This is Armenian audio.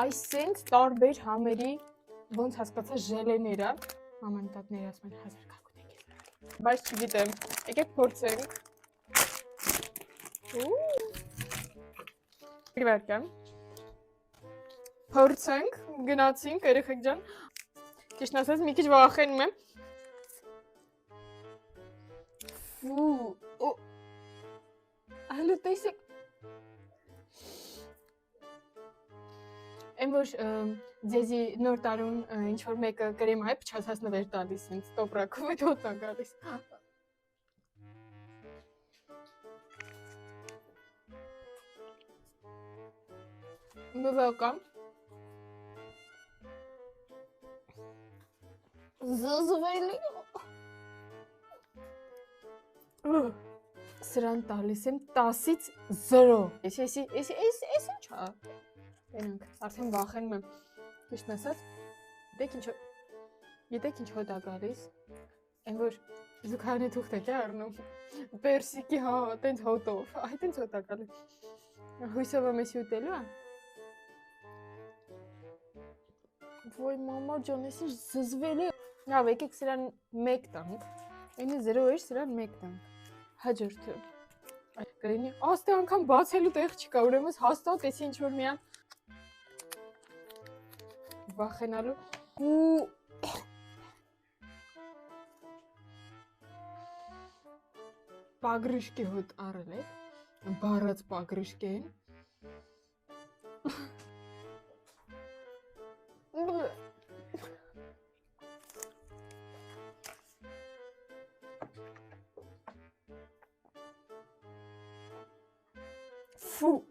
Այսինքն տարբեր համերի ոնց հասկացա ժելեները, մաման տատները ասում են 1000 կակուտեք ես։ Բայց չգիտեմ, եկեք փորձենք։ Իրվարկան։ Փորձենք, գնացինք, երեխեք ջան։ Ճիշտ ասած, մի քիչ վախենում եմ։ Այլու տեսեք։ Եմ որ ձեզի նոր տարուն ինչ-որ մեկը կրեմ հայ փչացած նվեր տալիս ինձ տոպրակով այդ հոտա գալիս։ Բավական։ Զզվելի։ Սրան տալիս եմ 10-ից 0։ Ես ինչ է։ Բերենք, արդեն վախենում եմ։ Ճիշտ ասած, գիտեք ինչ հոտ է գալիս։ Այն որ զուգարանի թուղթ եք առնում։ Պերսիկի հա, տենց հոտով։ Այ տենց հոտ է գալիս։ Հույսով եմ էսի ուտելու է։ Ոյ մամա ջան, ես ինչ զզվելի։ Լավ, եկեք սրան 1 տանք։ Այնը 0 էր, սրան 1 տանք։ Հաջորդը։ Կրինի, աստե անգամ բացելու տեղ չկա, ուրեմն հաստատ էսի ինչ որ միան վախենալու ու պագրիշկի հոտ առել եք, բարած պագրիշկ են։ Ֆու